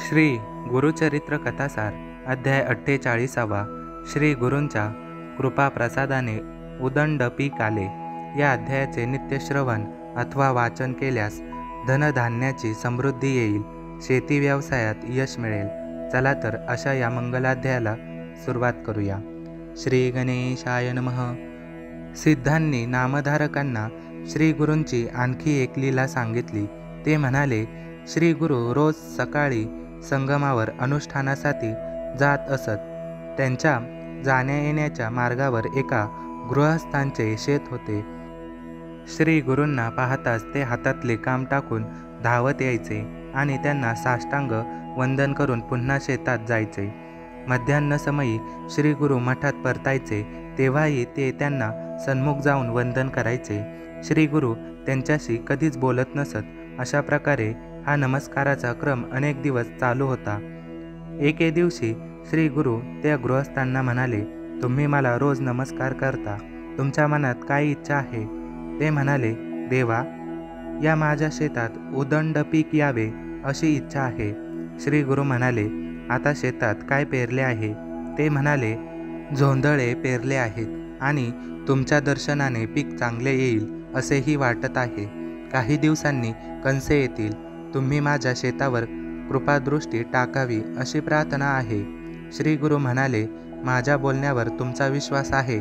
श्री गुरुचरित्र कथासार अध्याय 48. श्री गुरूंच्या कृपा प्रसादाने उदंड पीक आले. या अध्यायाचे नित्यश्रवण अथवा वाचन केल्यास धनधान्याची समृद्धी येईल, शेती व्यवसायात यश मिळेल. चला तर अशा या मंगलाध्यायाला सुरुवात करूया. श्री गणेशाय नमः. सिद्धांनी नामधारकांना श्री गुरूंची आणखी एक लीला सांगितली. ते म्हणाले, श्री गुरु रोज सकाळी संगमावर अनुष्ठानासाठी जात असत. त्यांच्या जाण्या येण्याच्या मार्गावर एका गृहस्थांचे शेत होते. श्री गुरूंना पाहताच ते हातातले काम टाकून धावत यायचे आणि त्यांना साष्टांग वंदन करून पुन्हा शेतात जायचे. मध्यान्हसमयी श्री गुरु मठात परतायचे तेव्हाही ते त्यांना सन्मुख जाऊन वंदन करायचे. श्री गुरु त्यांच्याशी कधीच बोलत नसत. अशा प्रकारे हा नमस्काराचा क्रम अनेक दिवस चालू होता. एके दिवशी श्री गुरु त्या गृहस्थांना म्हणाले, तुम्ही मला रोज नमस्कार करता, तुमच्या मनात काय इच्छा आहे? ते म्हणाले, देवा, या माझ्या शेतात उदंड पीक यावे अशी इच्छा आहे. श्री गुरु म्हणाले, आता शेतात काय पेरले आहे? ते म्हणाले, झोंधळे पेरले आहेत आणि तुमच्या दर्शनाने पीक चांगले येईल असेही वाटत आहे. काही दिवसांनी कणसे येतील. तुम्ही माझ्या शेतावर कृपादृष्टी टाकावी अशी प्रार्थना आहे. श्री गुरु म्हणाले, माझ्या बोलण्यावर तुमचा विश्वास आहे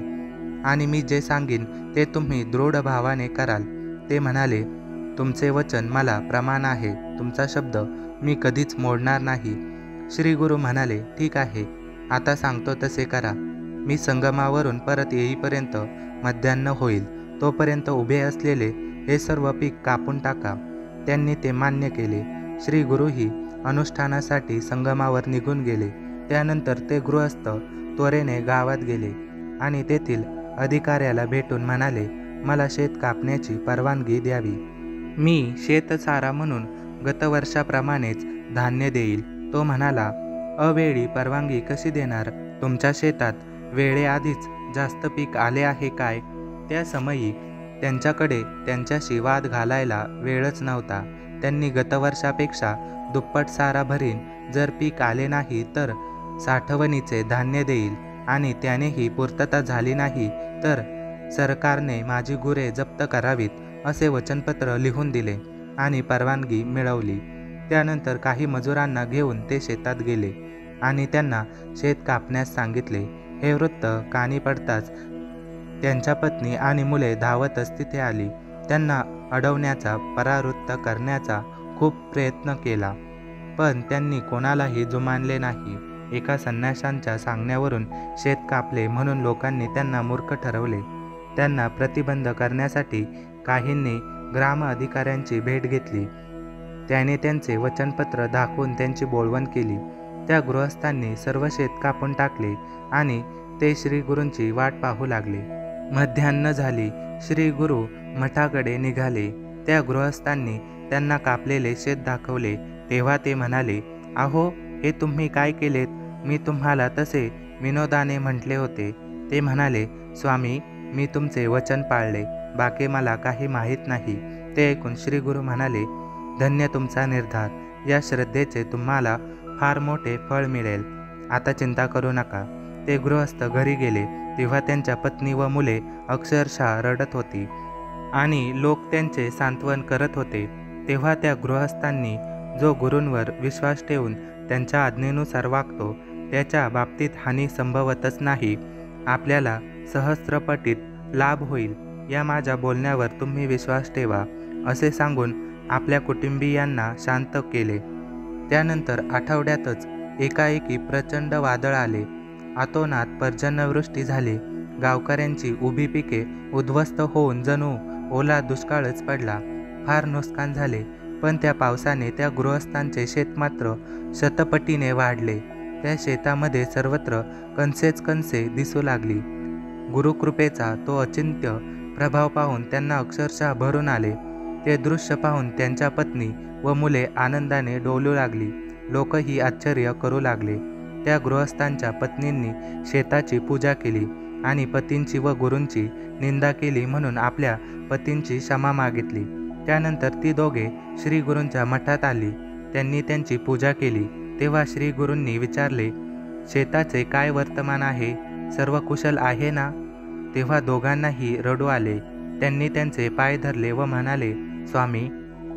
आणि मी जे सांगीन ते तुम्ही दृढ भावाने कराल. ते म्हणाले, तुमचे वचन मला प्रमाण आहे. तुमचा शब्द मी कधीच मोडणार नाही. श्री गुरु म्हणाले, ठीक आहे, आता सांगतो तसे करा. मी संगमावरून परत येईपर्यंत मध्यान्ह होईल. तोपर्यंत उभे असलेले हे सर्व पीक कापून टाका. त्यांनी ते मान्य केले. श्री गुरुही अनुष्ठानासाठी संगमावर निघून गेले. त्यानंतर ते गृहस्थ त्वरेने गावात गेले आणि तेथील अधिकाऱ्याला भेटून म्हणाले, मला शेत कापण्याची परवानगी द्यावी. मी शेतसारा म्हणून गतवर्षाप्रमाणेच धान्य देईल. तो म्हणाला, अवेळी परवानगी कशी देणार? तुमच्या शेतात वेळेआधीच जास्त पीक आले आहे काय? त्या समयी त्यांच्याकडे त्यांच्याशी वाद घालायला वेळच नव्हता. त्यांनी गतवर्षापेक्षा दुप्पट सारा भरीन. जर पीक आले नाही तर साठवणीचे धान्य देईल आणि त्यानेही पूर्तता झाली नाही तर सरकारने माझी गुरे जप्त करावीत असे वचनपत्र लिहून दिले आणि परवानगी मिळवली. त्यानंतर काही मजुरांना घेऊन ते शेतात गेले आणि त्यांना शेत कापण्यास सांगितले. हे वृत्त कानी पडताच त्यांच्या पत्नी आणि मुले धावतच तिथे आली. त्यांना अडवण्याचा, परावृत्त करण्याचा खूप प्रयत्न केला, पण त्यांनी कोणालाही जुमानले नाही. एका संन्याशांच्या सांगण्यावरून शेत कापले म्हणून लोकांनी त्यांना मूर्ख ठरवले. त्यांना प्रतिबंध करण्यासाठी काहींनी ग्राम अधिकाऱ्यांची भेट घेतली. त्याने त्यांचे वचनपत्र दाखवून त्यांची बोळवण केली. त्या गृहस्थांनी सर्व शेत कापून टाकले आणि ते श्री गुरूंची वाट पाहू लागले. मध्यान्ह झाली. श्री गुरु मठाकडे निघाले. त्या गृहस्थांनी त्यांना कापलेले शेत दाखवले तेव्हा ते म्हणाले, अहो, हे तुम्ही काय केलेत? मी तुम्हाला तसे विनोदाने म्हटले होते. ते म्हणाले, स्वामी, मी तुमचे वचन पाळले, बाकी मला काही माहीत नाही. ते ऐकून श्री गुरु म्हणाले, धन्य तुमचा निर्धार. या श्रद्धेचे तुम्हाला फार मोठे फळ मिळेल. आता चिंता करू नका. ते गृहस्थ घरी गेले तेव्हा त्यांच्या पत्नी व मुले अक्षरशः रडत होती आणि लोक त्यांचे सांत्वन करत होते. तेव्हा त्या गृहस्थांनी जो गुरूंवर विश्वास ठेवून त्यांच्या आज्ञेनुसार वागतो त्याच्या बाबतीत हानी संभवतच नाही. आपल्याला सहस्त्रपटीत लाभ होईल. या माझ्या बोलण्यावर तुम्ही विश्वास ठेवा असे सांगून आपल्या कुटुंबियांना शांत केले. त्यानंतर आठवड्यातच एकाएकी प्रचंड वादळ आले. अतोनात पर्जन्यवृष्टी झाली. गावकऱ्यांची उभी पिके उद्ध्वस्त होऊन जणू ओला दुष्काळच पडला. फार नुकसान झाले, पण त्या पावसाने त्या गृहस्थांचे शेत मात्र शतपटीने वाढले. त्या शेतामध्ये सर्वत्र कणसेच कणसे दिसू लागली. गुरुकृपेचा तो अचिंत्य प्रभाव पाहून त्यांना अक्षरशः भरून आले. ते दृश्य पाहून त्यांच्या पत्नी व मुले आनंदाने डोलू लागली. लोकही आश्चर्य करू लागले. त्या गृहस्थांच्या पत्नींनी शेताची पूजा केली आणि पतींची व गुरूंची निंदा केली म्हणून आपल्या पतींची क्षमा मागितली. त्यानंतर ती दोघे श्री गुरूंच्या मठात आली. त्यांनी त्यांची पूजा केली तेव्हा श्री गुरूंनी विचारले, शेताचे काय वर्तमान आहे, सर्व कुशल आहे ना? तेव्हा दोघांनाही रडू आले. त्यांनी त्यांचे पाय धरले व म्हणाले, स्वामी,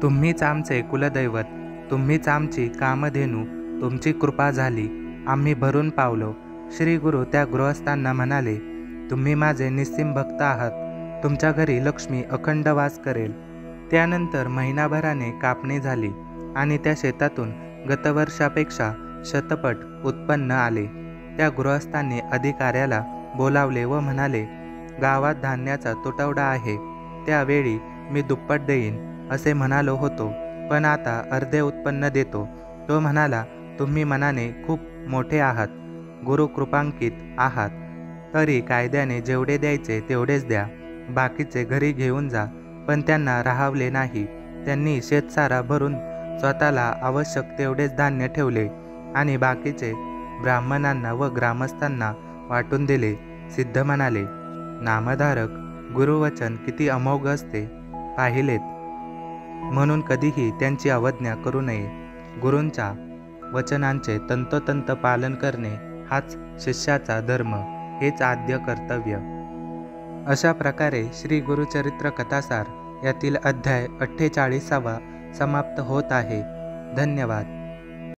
तुम्हीच आमचे कुलदैवत, तुम्हीच आमची कामधेनू, तुमची कृपा झाली, आम्ही भरून पावलो. श्री गुरु त्या गृहस्थांना म्हणाले, तुम्ही माझे निस्सीम भक्त आहात, तुमच्या घरी लक्ष्मी अखंड वास करेल. त्यानंतर महिनाभराने कापणी झाली आणि त्या शेतातून गतवर्षापेक्षा शतपट उत्पन्न आले. त्या गृहस्थांनी अधिकाऱ्याला बोलावले व म्हणाले, गावात धान्याचा तुटवडा आहे, त्यावेळी मी दुप्पट देईन असे म्हणालो होतो, पण आता अर्धे उत्पन्न देतो. तो म्हणाला, तुम्ही मनाने खूप मोठे आहात, गुरुकृपांकित आहात, तरी कायद्याने जेवढे द्यायचे तेवढेच द्या, बाकीचे घरी घेऊन जा. पण त्यांना राहावले नाही. त्यांनी शेतसारा भरून स्वतःला आवश्यक तेवढेच धान्य ठेवले आणि बाकीचे ब्राह्मणांना व ग्रामस्थांना वाटून दिले. सिद्ध म्हणाले, नामधारक गुरुवचन किती अमोघ असते पाहिलेत, म्हणून कधीही त्यांची अवज्ञा करू नये. गुरूंच्या वचनांचे तंतोतंत पालन करणे हाच शिष्याचा धर्म, हेच आद्य कर्तव्य. अशा प्रकारे श्री गुरुचरित्र कथासार यातील अध्याय 48 समाप्त होत आहे. धन्यवाद.